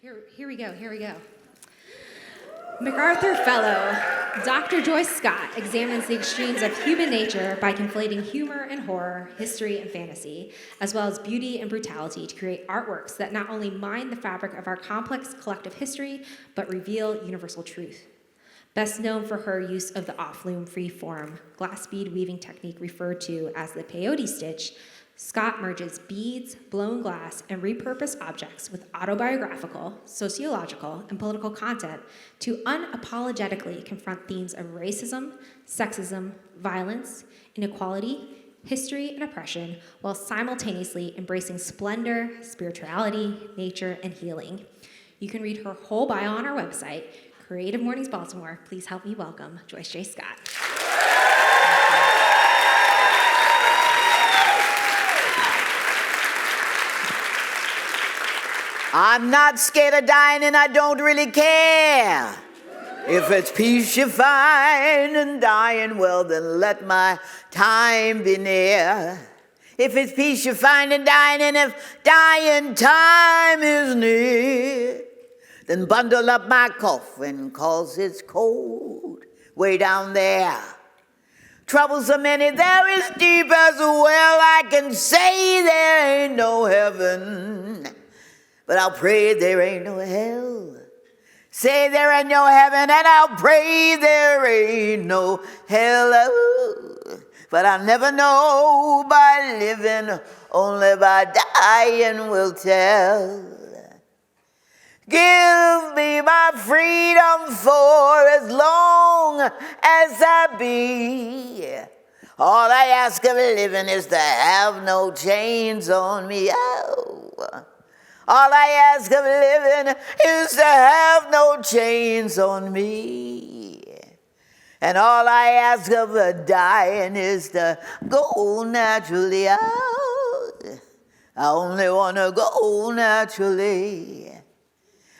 Here we go. MacArthur Fellow, Dr. Joyce Scott examines the extremes of human nature by conflating humor and horror, history and fantasy, as well as beauty and brutality to create artworks that not only mine the fabric of our complex collective history, but reveal universal truth. Best known for her use of the off-loom free-form glass bead weaving technique referred to as the peyote stitch, Scott merges beads, blown glass, and repurposed objects with autobiographical, sociological, and political content to unapologetically confront themes of racism, sexism, violence, inequality, history, and oppression, while simultaneously embracing splendor, spirituality, nature, and healing. You can read her whole bio on our website, Creative Mornings Baltimore. Please help me welcome Joyce J. Scott. I'm not scared of dying and I don't really care. If it's peace you find in dying, well then let my time be near. If it's peace you find in dying, and if dying time is near, then bundle up my coffin, 'cause it's cold way down there. Troubles are many, there is deep as a well. I can say there ain't no heaven, but I'll pray there ain't no hell. Say there ain't no heaven, and I'll pray there ain't no hell. Oh, but I'll never know by living, only by dying will tell. Give me my freedom for as long as I be. All I ask of living is to have no chains on me. Oh. All I ask of living is to have no chains on me. And all I ask of dying is to go naturally out. I only want to go naturally.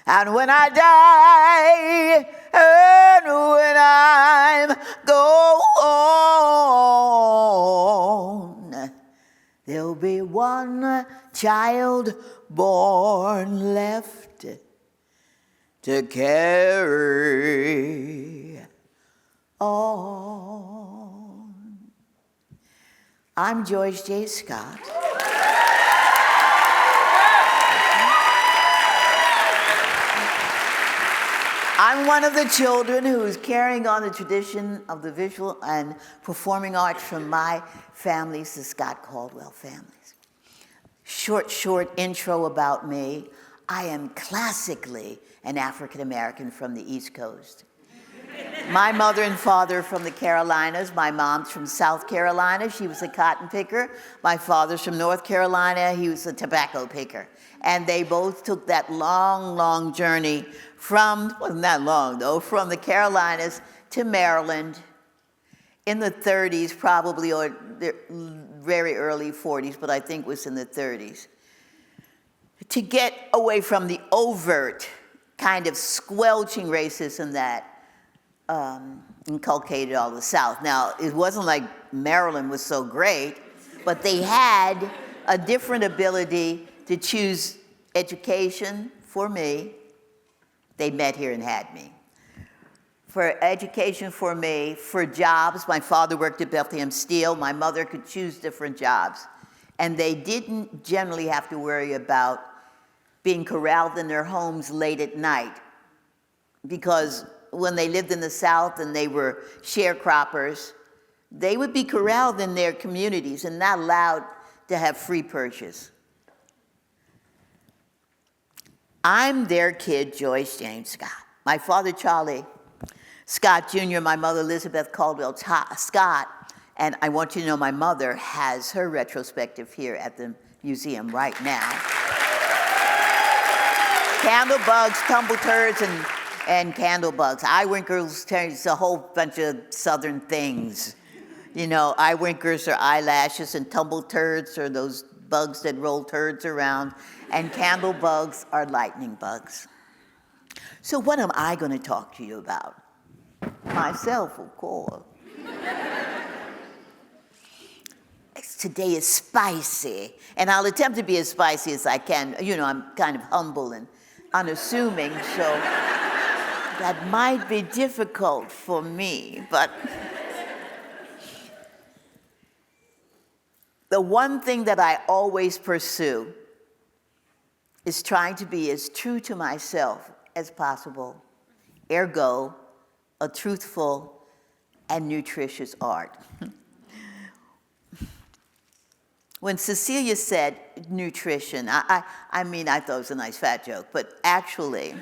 And when I die, and when I'm gone, there'll be one child born left to carry on. I'm Joyce J. Scott. I'm one of the children who is carrying on the tradition of the visual and performing arts from my families, the Scott Caldwell families. Short intro about me. I am classically an African American from the East Coast. My mother and father from the Carolinas. My mom's from South Carolina. She was a cotton picker. My father's from North Carolina. He was a tobacco picker. And they both took that long journey wasn't that long though, from the Carolinas to Maryland in the 30s probably, or the very early 40s, but I think it was in the 30s, to get away from the overt kind of squelching racism that inculcated all the South. Now, it wasn't like Maryland was so great, but they had a different ability to choose education for me. They met here and had me. For education for me, for jobs, my father worked at Bethlehem Steel. My mother could choose different jobs. And they didn't generally have to worry about being corralled in their homes late at night. Because when they lived in the South and they were sharecroppers, they would be corralled in their communities and not allowed to have free purchase. I'm their kid, Joyce James Scott. My father, Charlie Scott Jr., my mother, Elizabeth Caldwell Scott, and I want you to know my mother has her retrospective here at the museum right now. Candle bugs, tumble turds, and candle bugs. Eye winkers, it's a whole bunch of Southern things. You know, eye winkers are eyelashes, and tumble turds are those bugs that roll turds around, and candle bugs are lightning bugs. So what am I going to talk to you about? Myself, of course. Today is spicy, and I'll attempt to be as spicy as I can. You know, I'm kind of humble and unassuming, so that might be difficult for me, but the one thing that I always pursue is trying to be as true to myself as possible, ergo, a truthful and nutritious art. When Cecilia said nutrition, I mean, I thought it was a nice fat joke, but actually,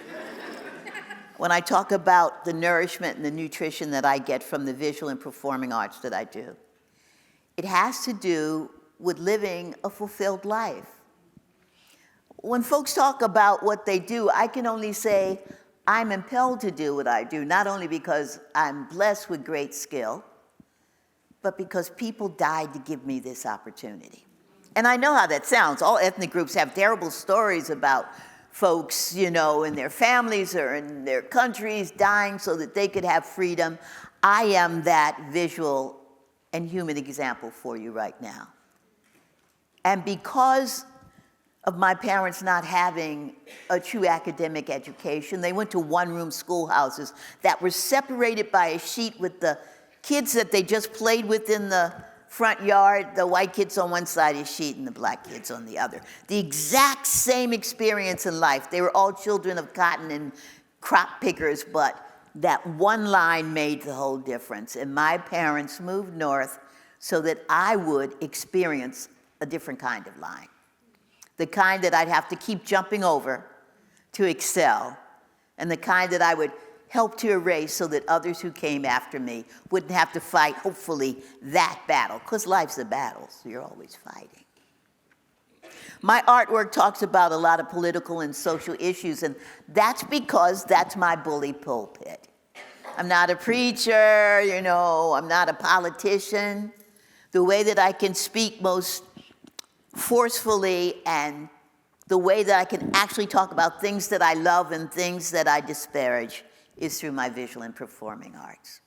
when I talk about the nourishment and the nutrition that I get from the visual and performing arts that I do, it has to do with living a fulfilled life. When folks talk about what they do, I can only say I'm impelled to do what I do, not only because I'm blessed with great skill, but because people died to give me this opportunity. And I know how that sounds. All ethnic groups have terrible stories about folks, you know, in their families or in their countries dying so that they could have freedom. I am that visual and human example for you right now. And because of my parents not having a true academic education, they went to one-room schoolhouses that were separated by a sheet with the kids that they just played with in the front yard, the white kids on one side of the sheet and the black kids on the other. The exact same experience in life. They were all children of cotton and crop pickers, but that one line made the whole difference. And my parents moved north so that I would experience a different kind of line. The kind that I'd have to keep jumping over to excel, and the kind that I would help to erase so that others who came after me wouldn't have to fight, hopefully, that battle, because life's a battle, so you're always fighting. My artwork talks about a lot of political and social issues, and that's because that's my bully pulpit. I'm not a preacher, you know, I'm not a politician. The way that I can speak most forcefully and the way that I can actually talk about things that I love and things that I disparage is through my visual and performing arts.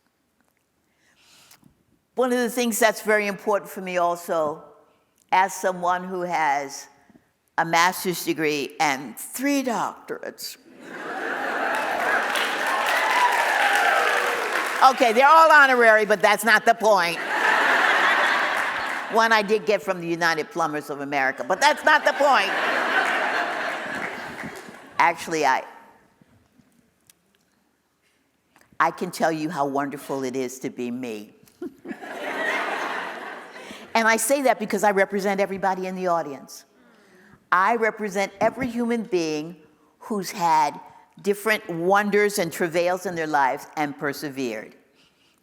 One of the things that's very important for me also, as someone who has a master's degree and 3 doctorates. Okay, they're all honorary, but that's not the point. One I did get from the United Plumbers of America, but that's not the point. Actually, I can tell you how wonderful it is to be me. And I say that because I represent everybody in the audience. I represent every human being who's had different wonders and travails in their lives and persevered.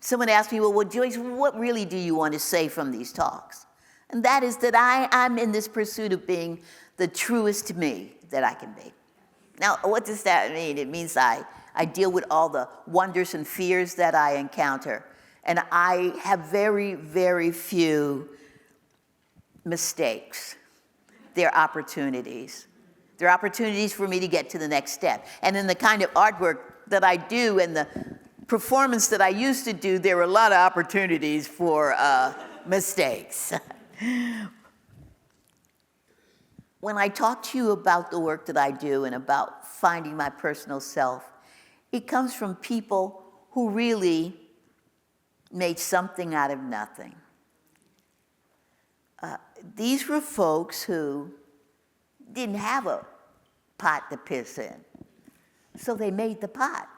Someone asked me, well, Joyce, what really do you want to say from these talks? And that is that I'm in this pursuit of being the truest me that I can be. Now, what does that mean? It means I deal with all the wonders and fears that I encounter. And I have very, very few mistakes. They're opportunities. They're opportunities for me to get to the next step. And in the kind of artwork that I do and the performance that I used to do, there were a lot of opportunities for mistakes. When I talk to you about the work that I do and about finding my personal self, it comes from people who really made something out of nothing. These were folks who didn't have a pot to piss in, so they made the pot.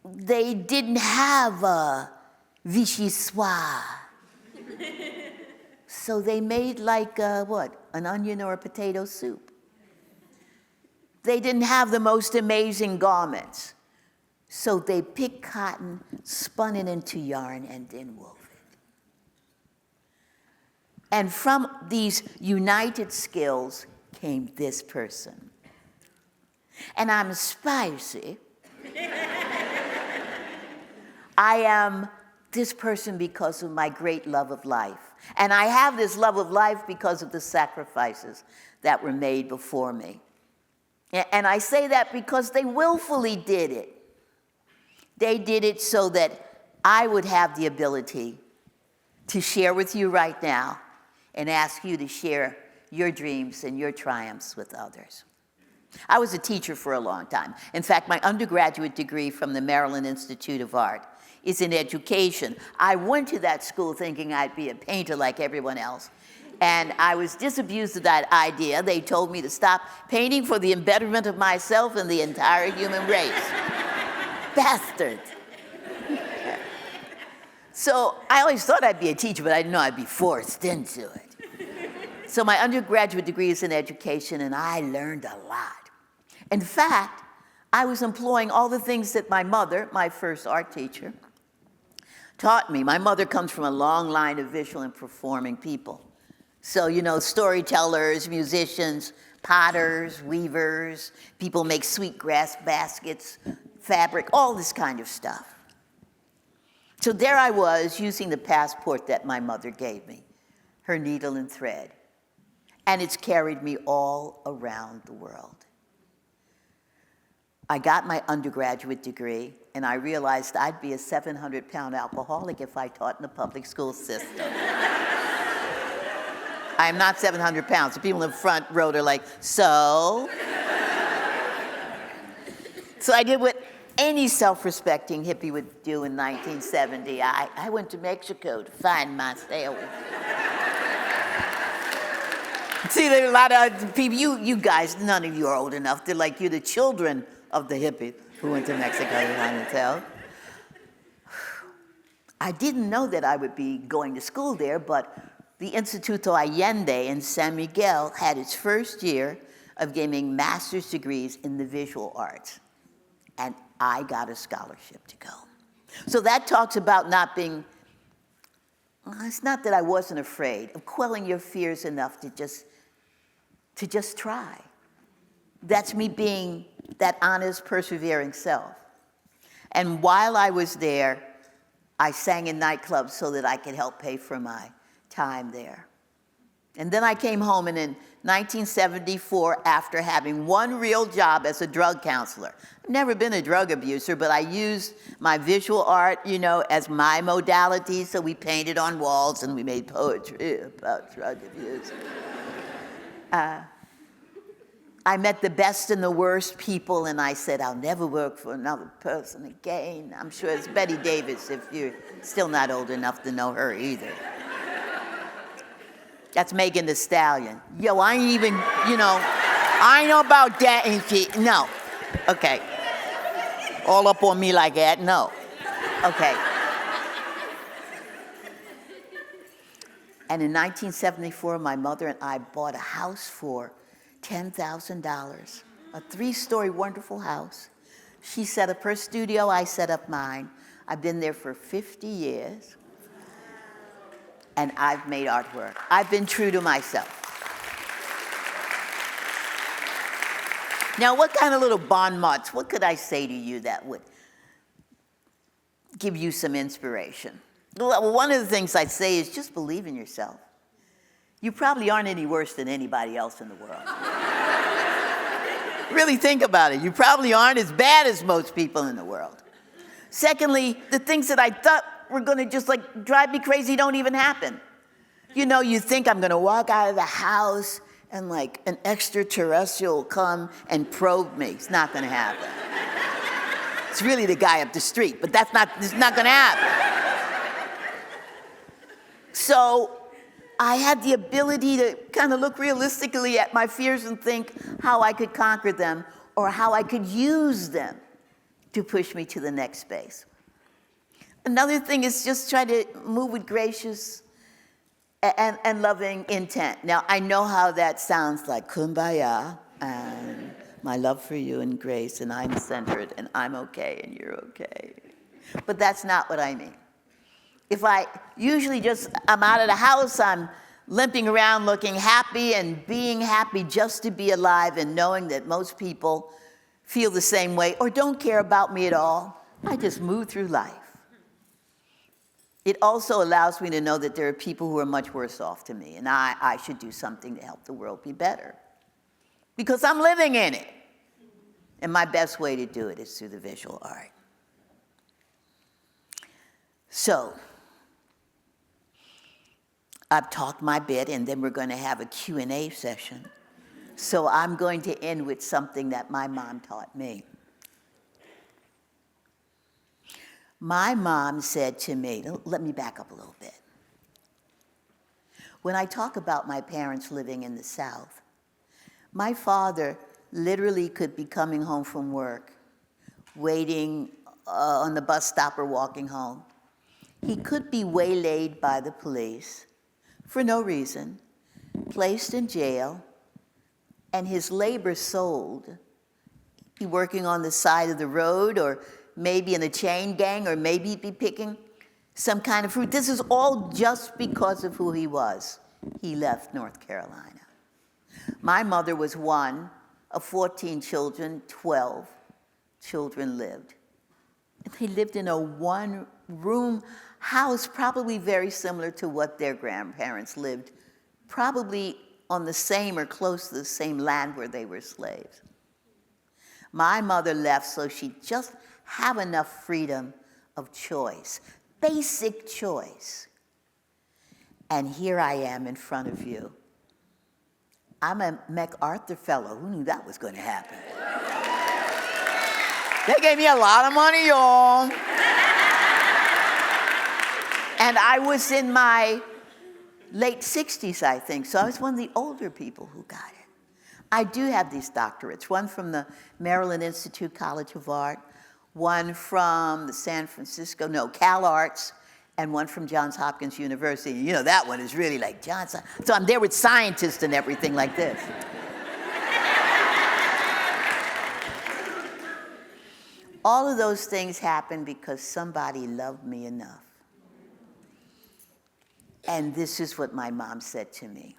They didn't have a vichyssoise, so they made like an onion or a potato soup. They didn't have the most amazing garments, so they picked cotton, spun it into yarn, and then wove it. And from these united skills came this person. And I'm spicy. I am this person because of my great love of life. And I have this love of life because of the sacrifices that were made before me. And I say that because they willfully did it. They did it so that I would have the ability to share with you right now and ask you to share your dreams and your triumphs with others. I was a teacher for a long time. In fact, my undergraduate degree from the Maryland Institute of Art is in education. I went to that school thinking I'd be a painter like everyone else. And I was disabused of that idea. They told me to stop painting for the betterment of myself and the entire human race. Bastard. So I always thought I'd be a teacher, but I didn't know I'd be forced into it. So my undergraduate degree is in education, and I learned a lot. In fact, I was employing all the things that my mother, my first art teacher, taught me. My mother comes from a long line of visual and performing people. So, you know, storytellers, musicians, potters, weavers, people make sweetgrass baskets, fabric, all this kind of stuff. So there I was using the passport that my mother gave me, her needle and thread. And it's carried me all around the world. I got my undergraduate degree, and I realized I'd be a 700-pound alcoholic if I taught in the public school system. I am not 700 pounds. The people in the front row are like, so? So I did what any self-respecting hippie would do in 1970. I went to Mexico to find myself. See, there are a lot of people, you guys, none of you are old enough. They're like, you're the children of the hippies who went to Mexico to find themselves. I didn't know that I would be going to school there, but the Instituto Allende in San Miguel had its first year of giving master's degrees in the visual arts. And I got a scholarship to go. So that talks about not being, it's not that I wasn't afraid, of quelling your fears enough to just try. That's me being that honest, persevering self. And while I was there, I sang in nightclubs so that I could help pay for my time there. And then I came home, and in 1974, after having one real job as a drug counselor, I've never been a drug abuser, but I used my visual art, you know, as my modality, so we painted on walls and we made poetry about drug abuse. I met the best and the worst people, and I said, I'll never work for another person again. I'm sure it's Betty Davis, if you're still not old enough to know her either. That's Megan Thee Stallion. Yo, I ain't even, you know, I know about that and shit. No. Okay. All up on me like that? No. Okay. And in 1974, my mother and I bought a house for $10,000, a 3-story wonderful house. She set up her studio, I set up mine. I've been there for 50 years. And I've made artwork. I've been true to myself. Now, what kind of little bon mots, what could I say to you that would give you some inspiration? Well, one of the things I'd say is just believe in yourself. You probably aren't any worse than anybody else in the world. Really think about it. You probably aren't as bad as most people in the world. Secondly, the things that I thought were going to just like drive me crazy don't even happen. You know, you think I'm going to walk out of the house and like an extraterrestrial will come and probe me. It's not going to happen. It's really the guy up the street, but it's not going to happen. So I had the ability to kind of look realistically at my fears and think how I could conquer them or how I could use them to push me to the next space. Another thing is just try to move with gracious and loving intent. Now, I know how that sounds like kumbaya, and my love for you and grace, and I'm centered, and I'm okay, and you're okay. But that's not what I mean. If I'm out of the house, I'm limping around looking happy and being happy just to be alive and knowing that most people feel the same way or don't care about me at all, I just move through life. It also allows me to know that there are people who are much worse off than me, and I should do something to help the world be better. Because I'm living in it. And my best way to do it is through the visual art. So, I've talked my bit, and then we're going to have a Q&A session. So I'm going to end with something that my mom taught me. My mom said to me, let me back up a little bit. When I talk about my parents living in the South, my father literally could be coming home from work, waiting on the bus stop or walking home. He could be waylaid by the police for no reason, placed in jail, and his labor sold. He working on the side of the road, or maybe in a chain gang, or maybe he'd be picking some kind of fruit. This is all just because of who he was. He left North Carolina. My mother was one of 14 children, 12 children lived. They lived in a one-room house, probably very similar to what their grandparents lived, probably on the same or close to the same land where they were slaves. My mother left so she'd just have enough freedom of choice, basic choice. And here I am in front of you. I'm a MacArthur Fellow. Who knew that was going to happen? They gave me a lot of money, y'all. And I was in my late 60s, I think, so I was one of the older people who got it. I do have these doctorates, one from the Maryland Institute College of Art, one from the Cal Arts, and one from Johns Hopkins University. You know, that one is really like Johns. So I'm there with scientists and everything like this. All of those things happened because somebody loved me enough. And this is what my mom said to me.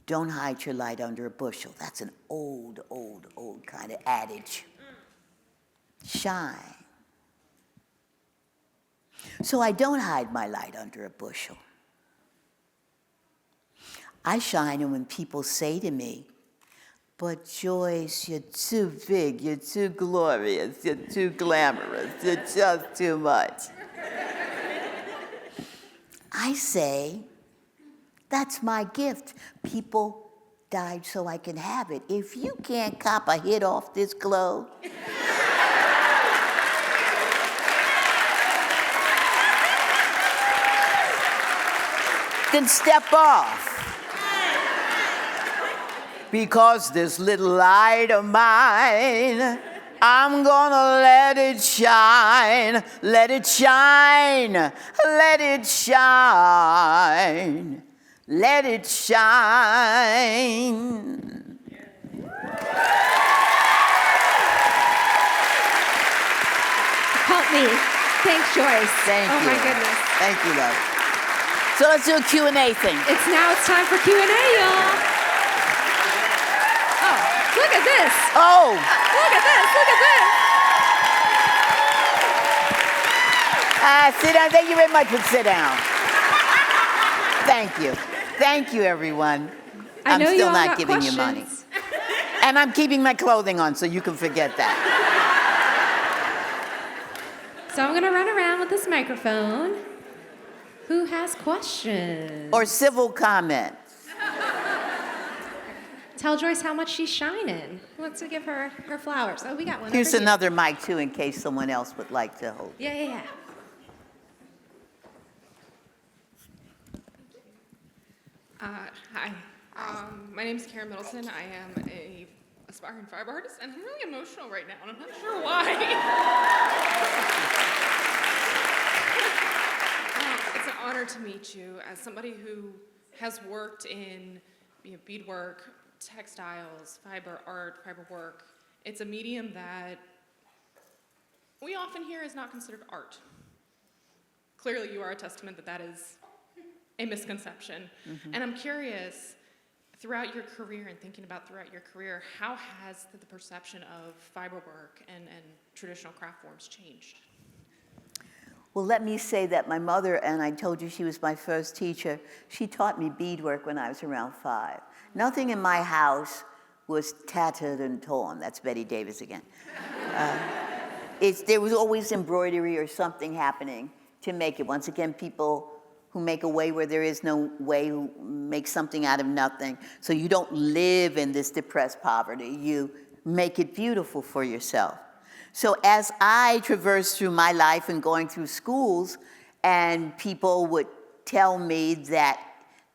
Don't hide your light under a bushel. That's an old kind of adage. Shine. So I don't hide my light under a bushel. I shine, and when people say to me, but Joyce, you're too big, you're too glorious, you're too glamorous, you're just too much. I say, that's my gift. People died so I can have it. If you can't cop a hit off this globe, then step off. Because this little light of mine, I'm gonna let it shine, let it shine, let it shine, let it shine. Help me. Thanks, Joyce. Thank you. Oh, my goodness. Thank you, love. So let's do a Q&A thing. It's time for Q&A, y'all. Oh, look at this. Oh. Look at this. Look at this. Sit down. Thank you very much, but sit down. Thank you. Thank you, everyone. I know I'm still you all not got giving questions. you money. And I'm keeping my clothing on, so you can forget that. So I'm going to run around with this microphone. Who has questions? Or civil comments. Tell Joyce how much she's shining. Who wants to give her her flowers? Oh, we got one. Here's over here. another mic, too, in case someone else would like to hold. Yeah. Hi. My name is Karen Middleton. I am a aspiring fiber artist, and I'm really emotional right now, and I'm not sure why. It's an honor to meet you as somebody who has worked in beadwork, textiles, fiber art, fiber work. It's a medium that we often hear is not considered art. Clearly, you are a testament that is a misconception. Mm-hmm. And I'm curious, throughout your career and thinking about throughout your career, how has the perception of fiber work and traditional craft forms changed? Well, let me say that my mother, and I told you she was my first teacher, she taught me beadwork when I was around 5. Nothing in my house was tattered and torn. That's Betty Davis again. There was always embroidery or something happening to make it. Once again, people who make a way where there is no way, who make something out of nothing. So you don't live in this depressed poverty. You make it beautiful for yourself. So as I traverse through my life and going through schools, and people would tell me that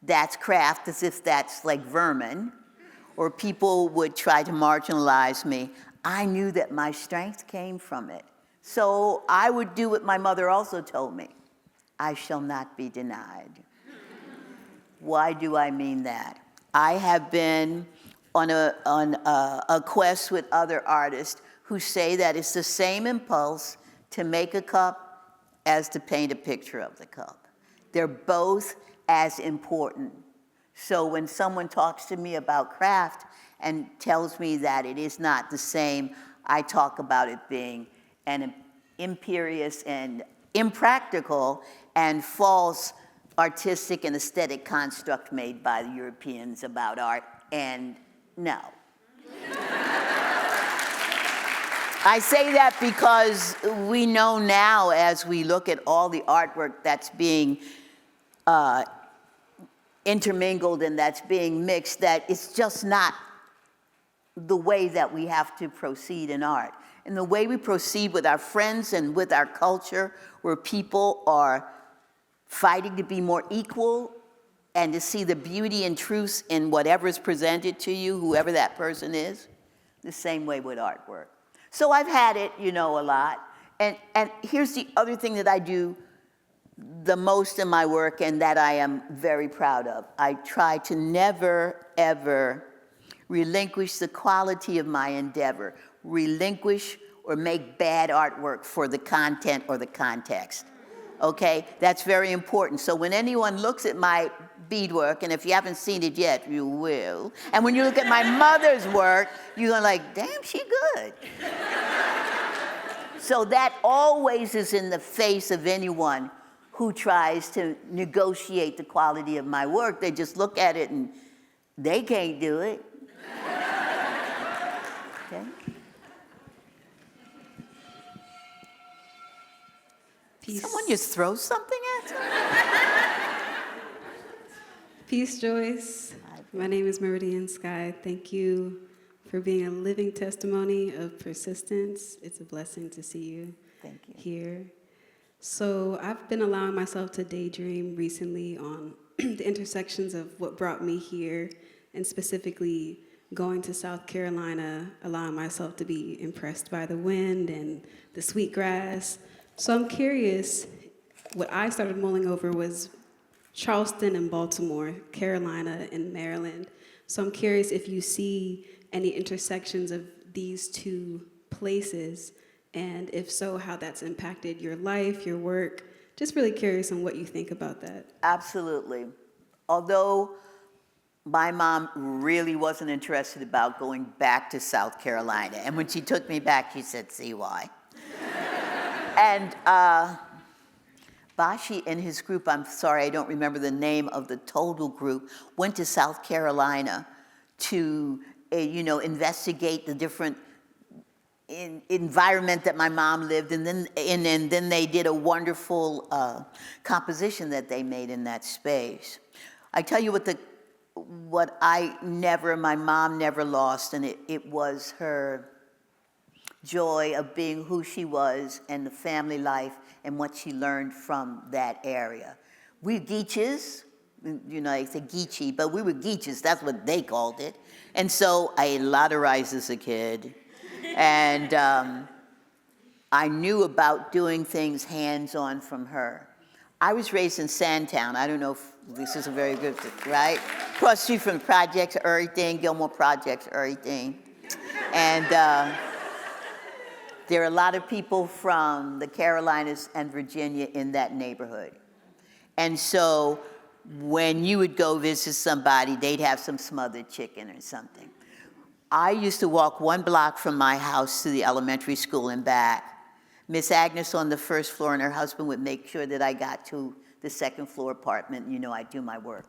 that's craft as if that's like vermin, or people would try to marginalize me, I knew that my strength came from it. So I would do what my mother also told me. I shall not be denied. Why do I mean that? I have been on a quest with other artists who say that it's the same impulse to make a cup as to paint a picture of the cup. They're both as important. So when someone talks to me about craft and tells me that it is not the same, I talk about it being an imperious and impractical and false artistic and aesthetic construct made by the Europeans about art, and no. I say that because we know now, as we look at all the artwork that's being intermingled and that's being mixed, that it's just not the way that we have to proceed in art. And the way we proceed with our friends and with our culture, where people are fighting to be more equal and to see the beauty and truth in whatever is presented to you, whoever that person is, the same way with artwork. So I've had it, a lot. And here's the other thing that I do the most in my work and that I am very proud of. I try to never, ever relinquish the quality of my endeavor, relinquish or make bad artwork for the content or the context. Okay, that's very important. So when anyone looks at my beadwork, and if you haven't seen it yet, you will. And when you look at my mother's work, you're going like, damn, she good. So that always is in the face of anyone who tries to negotiate the quality of my work. They just look at it and they can't do it. Okay? Peace. Someone just throw something at me? Peace, Joyce. My name is Meridian Sky. Thank you for being a living testimony of persistence. It's a blessing to see you, Thank you. here. So I've been allowing myself to daydream recently on the intersections of what brought me here, and specifically going to South Carolina, allowing myself to be impressed by the wind and the sweet grass. So I'm curious, what I started mulling over was Charleston and Baltimore, Carolina and Maryland. So I'm curious if you see any intersections of these two places, and if so, how that's impacted your life, your work. Just really curious on what you think about that. Absolutely. Although my mom really wasn't interested about going back to South Carolina. And when she took me back, she said, see why. And Bashi and his group, I'm sorry, I don't remember the name of the total group, went to South Carolina to, investigate the different environment that my mom lived in, and then they did a wonderful composition that they made in that space. I tell you what my mom never lost, and it was her joy of being who she was and the family life and what she learned from that area. We Geeches, I say Geechee, but we were Geeches, that's what they called it. And so I ate a lot of rice as a kid. And I knew about doing things hands-on from her. I was raised in Sandtown. I don't know if this is a very good, right? Across the street from the projects, everything, Gilmore Projects, everything. And there are a lot of people from the Carolinas and Virginia in that neighborhood. And so when you would go visit somebody, they'd have some smothered chicken or something. I used to walk 1 block from my house to the elementary school and back. Miss Agnes on the first floor and her husband would make sure that I got to the second floor apartment, and I'd do my work.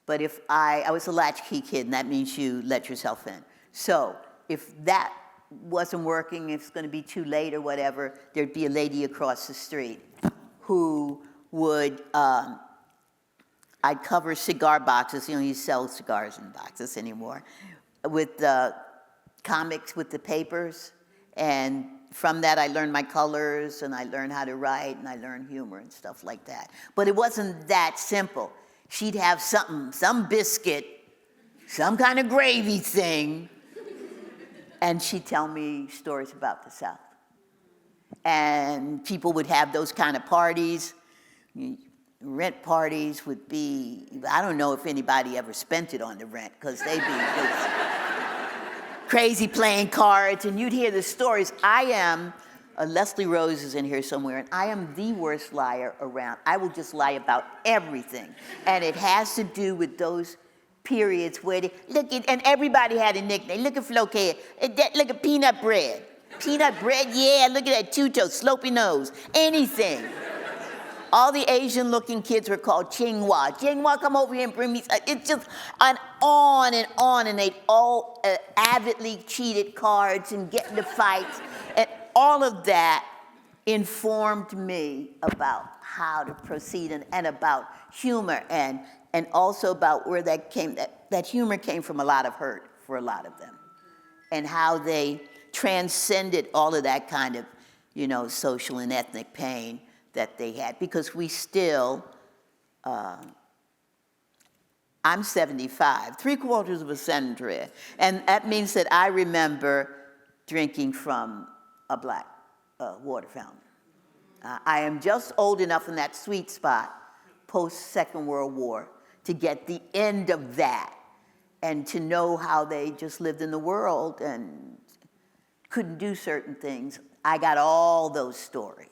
But if I was a latchkey kid, and that means you let yourself in. So if that wasn't working, if it's going to be too late or whatever, there'd be a lady across the street who would I'd cover cigar boxes. You know, you sell cigars in boxes anymore, with the comics with the papers. And from that, I learned my colors, and I learned how to write, and I learned humor and stuff like that. But it wasn't that simple. She'd have something, some biscuit, some kind of gravy thing, and she'd tell me stories about the South. And people would have those kind of parties. Rent parties would be, I don't know if anybody ever spent it on the rent, because they'd be just crazy playing cards, and you'd hear the stories. I am, Leslie Rose is in here somewhere, and I am the worst liar around. I will just lie about everything. And it has to do with those periods where they, look at, and everybody had a nickname. Look at Flo K. Look at peanut bread. Peanut bread, yeah, look at that two-toe, slopey nose, anything. All the Asian-looking kids were called Chinghua. Chinghua, come over here and bring me. It's just and on, and they all avidly cheated cards and get into fights, and all of that informed me about how to proceed and about humor and also about where that came. That humor came from a lot of hurt for a lot of them, and how they transcended all of that kind of, you know, social and ethnic pain that they had, because we still, I'm 75, 3/4 of a century, and that means that I remember drinking from a black water fountain. I am just old enough in that sweet spot, post-Second World War, to get the end of that, and to know how they just lived in the world and couldn't do certain things. I got all those stories.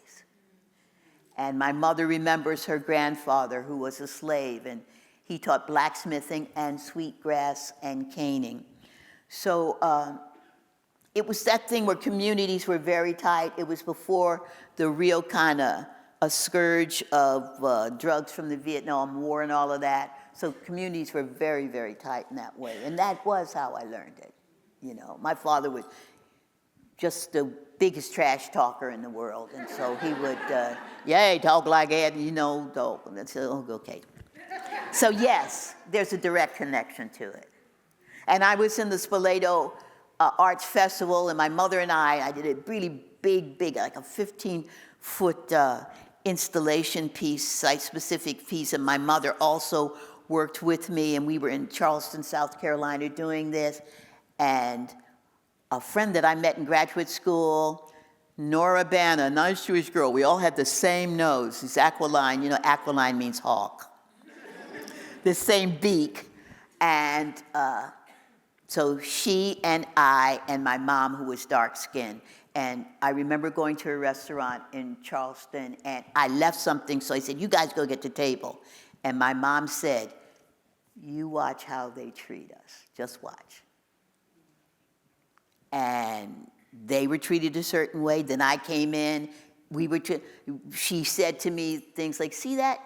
And my mother remembers her grandfather, who was a slave, and he taught blacksmithing and sweetgrass and caning. So it was that thing where communities were very tight. It was before the real kind of a scourge of drugs from the Vietnam War and all of that. So communities were very, very tight in that way. And that was how I learned it. You know, my father was just the biggest trash talker in the world. And so he would, yeah, talk like that, you know, talk. And that's, oh, okay. So yes, there's a direct connection to it. And I was in the Spoleto Arts Festival, and my mother and I did a really big, like a 15-foot installation piece, site-specific piece, and my mother also worked with me, and we were in Charleston, South Carolina doing this. And a friend that I met in graduate school, Nora Banna, a nice Jewish girl, we all had the same nose. It's aquiline, you know, aquiline means hawk. The same beak. And so she and I and my mom, who was dark-skinned, and I remember going to a restaurant in Charleston, and I left something, so I said, you guys go get the table. And my mom said, you watch how they treat us, just watch. And they were treated a certain way. Then I came in. She said to me things like, see that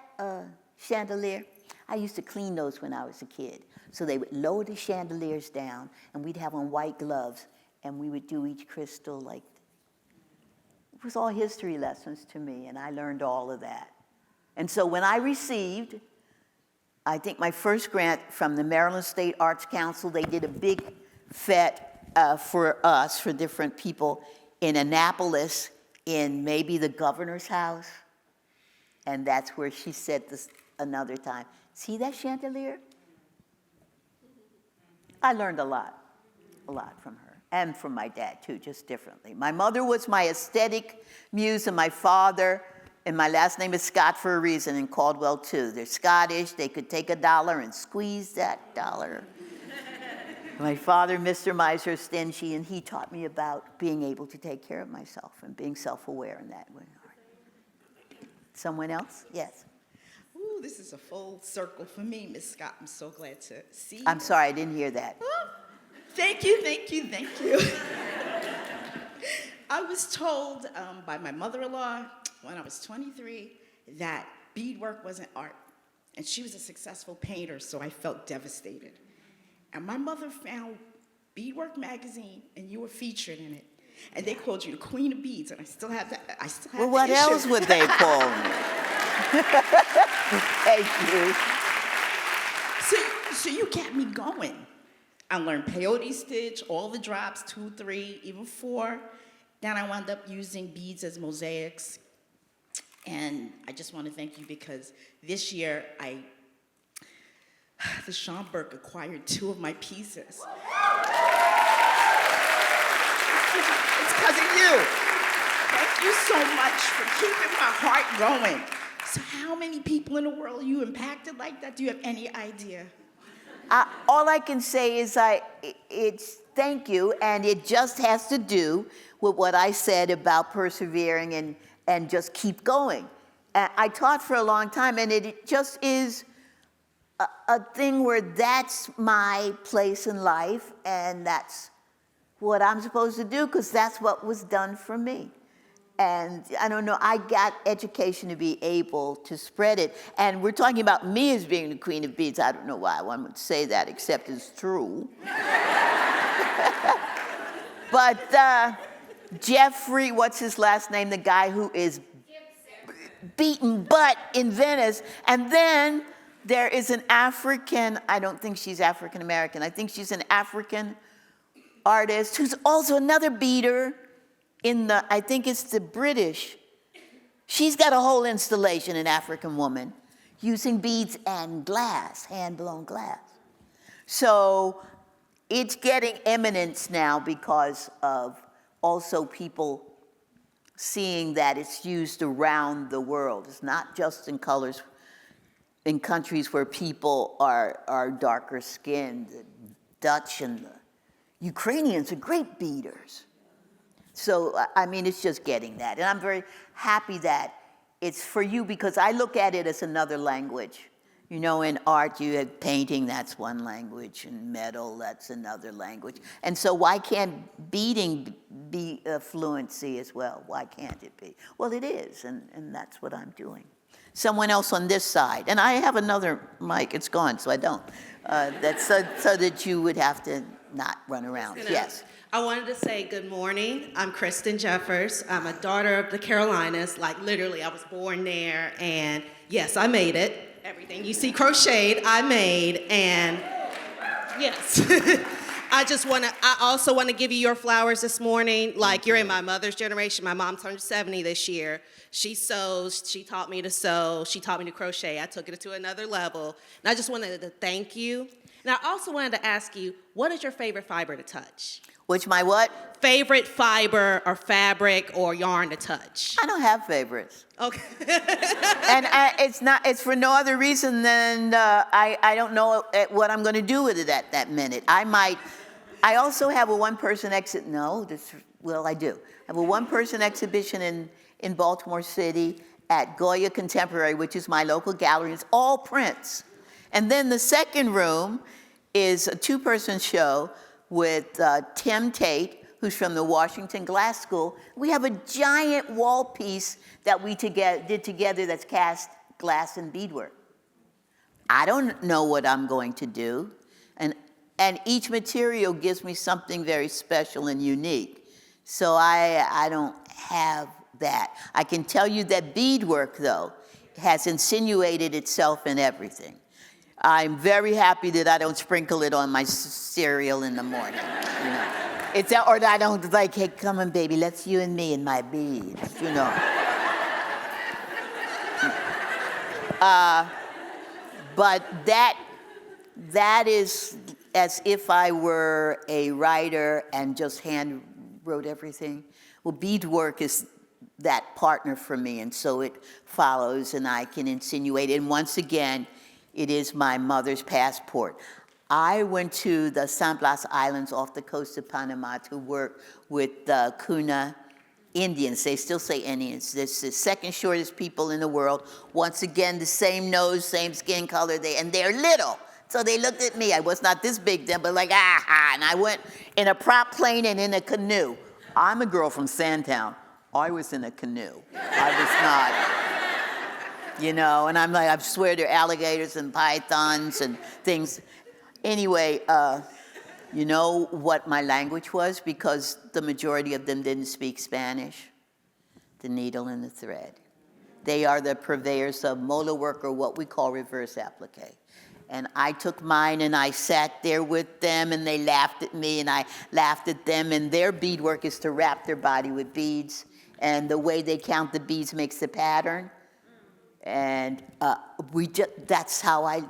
chandelier? I used to clean those when I was a kid. So they would lower the chandeliers down, and we'd have on white gloves, and we would do each crystal like, it was all history lessons to me, and I learned all of that. And so when I received, I think my first grant from the Maryland State Arts Council, they did a big fete for us, for different people in Annapolis, in maybe the governor's house. And that's where she said this another time, see that chandelier? I learned a lot from her, and from my dad too, just differently. My mother was my aesthetic muse, and my father, and my last name is Scott for a reason, and Caldwell too. They're Scottish, they could take $1 and squeeze that dollar. My father, Mr. Miser, stingy, and he taught me about being able to take care of myself and being self-aware in that way. Someone else? Yes. Ooh, this is a full circle for me, Miss Scott. I'm so glad to see you. I'm sorry, I didn't hear that. Oh, thank you. I was told by my mother-in-law when I was 23 that beadwork wasn't art. And she was a successful painter, so I felt devastated. And my mother found Beadwork magazine, and you were featured in it. And they called you the Queen of Beads, and I still have that. Well, what else would they call me? Thank you. So you kept me going. I learned peyote stitch, all the drops, 2, 3, even 4. Then I wound up using beads as mosaics. And I just want to thank you because this year the Schomburg acquired 2 of my pieces. It's because of you. Thank you so much for keeping my heart going. So how many people in the world you impacted like that? Do you have any idea? All I can say is it's thank you, and it just has to do with what I said about persevering and just keep going. I taught for a long time, and it just is a thing where that's my place in life, and that's what I'm supposed to do, because that's what was done for me. And I don't know, I got education to be able to spread it. And we're talking about me as being the queen of beads. I don't know why one would say that, except it's true. But Jeffrey, what's his last name? The guy who is beaten butt in Venice. And then there is an African, I don't think she's African American, I think she's an African artist who's also another beater in the, I think it's the British. She's got a whole installation, an African woman, using beads and glass, hand-blown glass. So it's getting eminence now because of also people seeing that it's used around the world. It's not just in colors, in countries where people are darker skinned. The Dutch and the Ukrainians are great beaters. So, I mean, it's just getting that. And I'm very happy that it's for you, because I look at it as another language. You know, in art, you have painting, that's one language, and metal, that's another language. And so why can't beating be a fluency as well? Why can't it be? Well, it is, and that's what I'm doing. Someone else on this side. And I have another mic, it's gone, so I don't. That's so that you would have to not run around. Yes. I wanted to say good morning. I'm Kristen Jeffers. I'm a daughter of the Carolinas. Like, literally, I was born there, and yes, I made it. Everything you see crocheted, I made, and yes. I also want to give you your flowers this morning. Like, you're in my mother's generation. My mom turned 70 this year. She sews. She taught me to sew. She taught me to crochet. I took it to another level. And I just wanted to thank you. And I also wanted to ask you, what is your favorite fiber to touch? Which my what? Favorite fiber or fabric or yarn to touch? I don't have favorites. Okay. And it's for no other reason than I don't know what I'm going to do with it at that minute. I also have a one-person I do. I have a one-person exhibition in Baltimore City at Goya Contemporary, which is my local gallery. It's all prints. And then the second room is a two-person show with Tim Tate, who's from the Washington Glass School. We have a giant wall piece that we did together that's cast glass and beadwork. I don't know what I'm going to do, and each material gives me something very special and unique. So I don't have that. I can tell you that beadwork, though, has insinuated itself in everything. I'm very happy that I don't sprinkle it on my cereal in the morning. You know, or I don't like, hey, come on, baby, let's you and me and my beads. You know. But that is as if I were a writer and just hand wrote everything. Well, beadwork is that partner for me, and so it follows, and I can insinuate. And once again, it is my mother's passport. I went to the San Blas Islands off the coast of Panama to work with the Kuna Indians. They still say Indians. This is the second shortest people in the world. Once again, the same nose, same skin color, and they're little. So they looked at me. I was not this big then, but like, ah, and I went in a prop plane and in a canoe. I'm a girl from Sandtown. I was in a canoe. I was not. You know, and I'm like, I swear there are alligators and pythons and things. Anyway, you know what my language was? Because the majority of them didn't speak Spanish. The needle and the thread. They are the purveyors of mola work, or what we call reverse applique. And I took mine and I sat there with them and they laughed at me and I laughed at them. And their beadwork is to wrap their body with beads. And the way they count the beads makes the pattern. And that's how I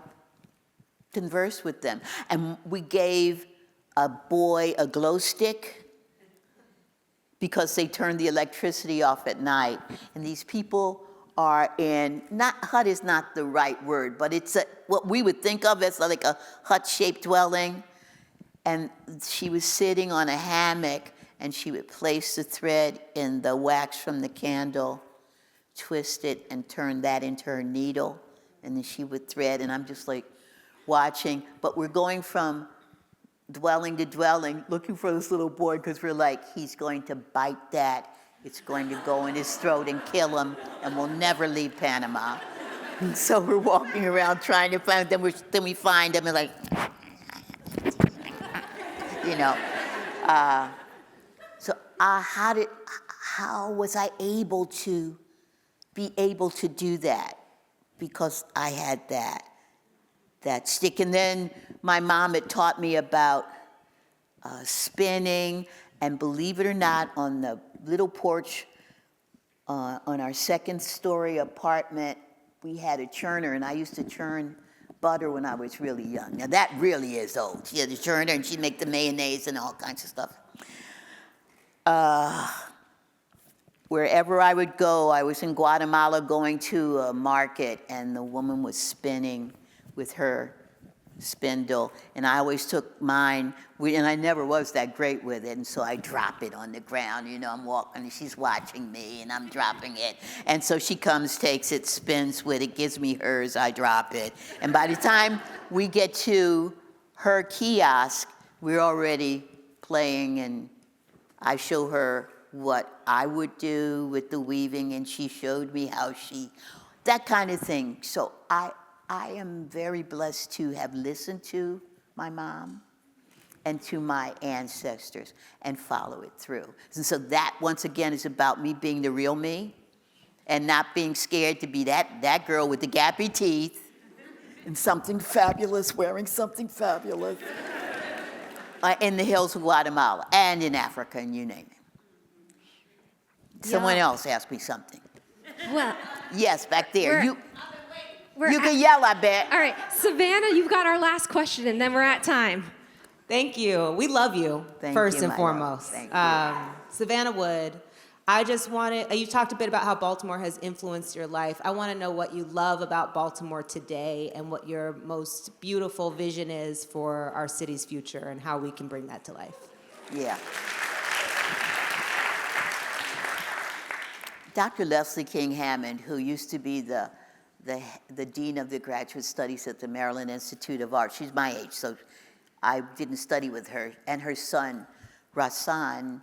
conversed with them. And we gave a boy a glow stick because they turned the electricity off at night. And these people are in, hut is not the right word, but it's what we would think of as like a hut-shaped dwelling. And she was sitting on a hammock, and she would place the thread in the wax from the candle, twist it, and turn that into her needle. And then she would thread, and I'm just like watching. But we're going from dwelling to dwelling, looking for this little boy, because we're like, he's going to bite that. It's going to go in his throat and kill him, and we'll never leave Panama. And so we're walking around trying to find them. Then we find him and like, you know. How was I able to be able to do that? Because I had that stick. And then my mom had taught me about spinning, and believe it or not, on the little porch on our second-story apartment, we had a churner, and I used to churn butter when I was really young. Now, that really is old. She had a churner, and she'd make the mayonnaise and all kinds of stuff. Wherever I would go, I was in Guatemala going to a market, and the woman was spinning with her spindle, and I always took mine, and I never was that great with it, and so I drop it on the ground. You know, I'm walking, and she's watching me, and I'm dropping it. And so she comes, takes it, spins with it, gives me hers, I drop it. And by the time we get to her kiosk, we're already playing, and I show her what I would do with the weaving, and she showed me how that kind of thing. So I am very blessed to have listened to my mom and to my ancestors and follow it through. And so that, once again, is about me being the real me and not being scared to be that girl with the gappy teeth and something fabulous, wearing something fabulous in the hills of Guatemala and in Africa, and you name it. Someone else asked me something. Well, Yes, back there. we're You at- can yell, I bet. All right, Savannah, you've got our last question, and then we're at time. Thank you. We love you, Thank first you, and my foremost. love. Thank you. Savannah Wood, I just wanted, you talked a bit about how Baltimore has influenced your life. I want to know what you love about Baltimore today and what your most beautiful vision is for our city's future and how we can bring that to life. Yeah. Dr. Leslie King Hammond, who used to be the dean of the graduate studies at the Maryland Institute of Art, she's my age, so I didn't study with her, and her son, Rasan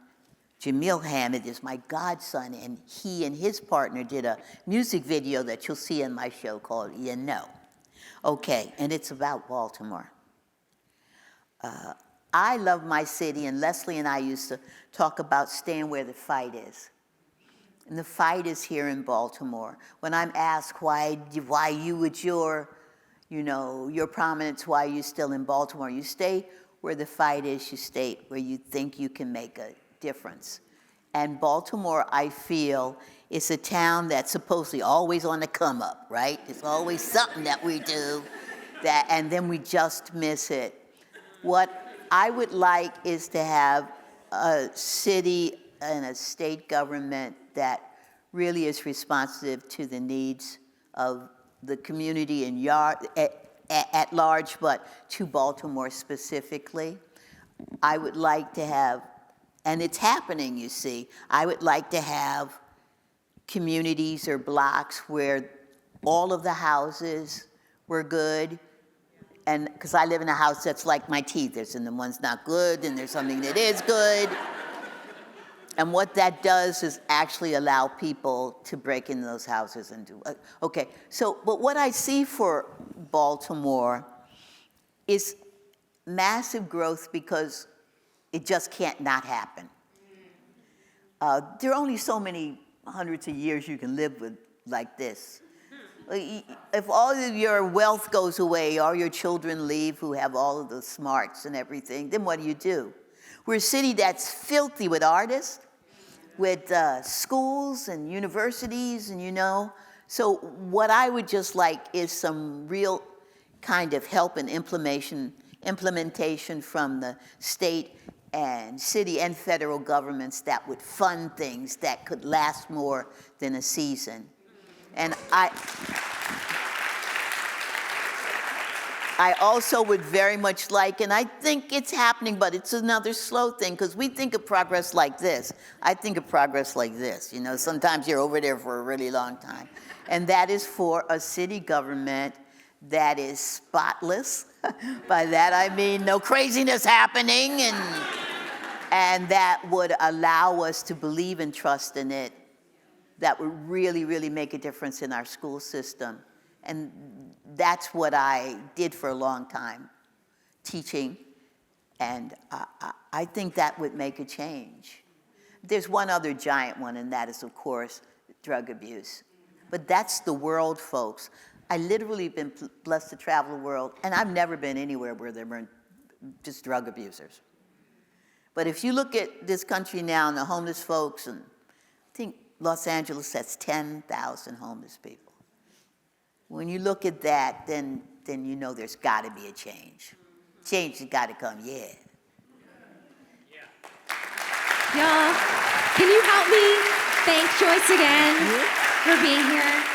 Jamil Hammond, is my godson, and he and his partner did a music video that you'll see in my show called You Know. Okay, and it's about Baltimore. I love my city, and Leslie and I used to talk about staying where the fight is. And the fight is here in Baltimore. When I'm asked why you with your prominence, why you still in Baltimore, you stay where the fight is, you stay where you think you can make a difference. And Baltimore, I feel, is a town that's supposedly always on the come up, right? There's always something that we do and then we just miss it. What I would like is to have a city and a state government that really is responsive to the needs of the community and at large, but to Baltimore specifically. I would like to have, and it's happening, you see, I would like to have communities or blocks where all of the houses were good, and because I live in a house that's like my teeth. There's the one's not good, and there's something that is good. And what that does is actually allow people to break into those houses and do, okay. So, but what I see for Baltimore is massive growth because it just can't not happen. There are only so many hundreds of years you can live with like this. If all of your wealth goes away, all your children leave who have all of the smarts and everything, then what do? We're a city that's filthy with artists, with schools and universities, and So what I would just like is some real kind of help and implementation from the state and city and federal governments that would fund things that could last more than a season. And I also would very much like, and I think it's happening, but it's another slow thing, because we think of progress like this. I think of progress like this. Sometimes you're over there for a really long time. And that is for a city government that is spotless. By that I mean no craziness happening, and that would allow us to believe and trust in it, that would really, really make a difference in our school system. And that's what I did for a long time, teaching, and I think that would make a change. There's one other giant one, and that is, of course, drug abuse. But that's the world, folks. I literally been blessed to travel the world, and I've never been anywhere where there weren't just drug abusers. But if you look at this country now and the homeless folks, and I think Los Angeles has 10,000 homeless people. When you look at that, then you know there's got to be a change. Change has got to come, yeah. Y'all, can you help me thank Joyce again for being here?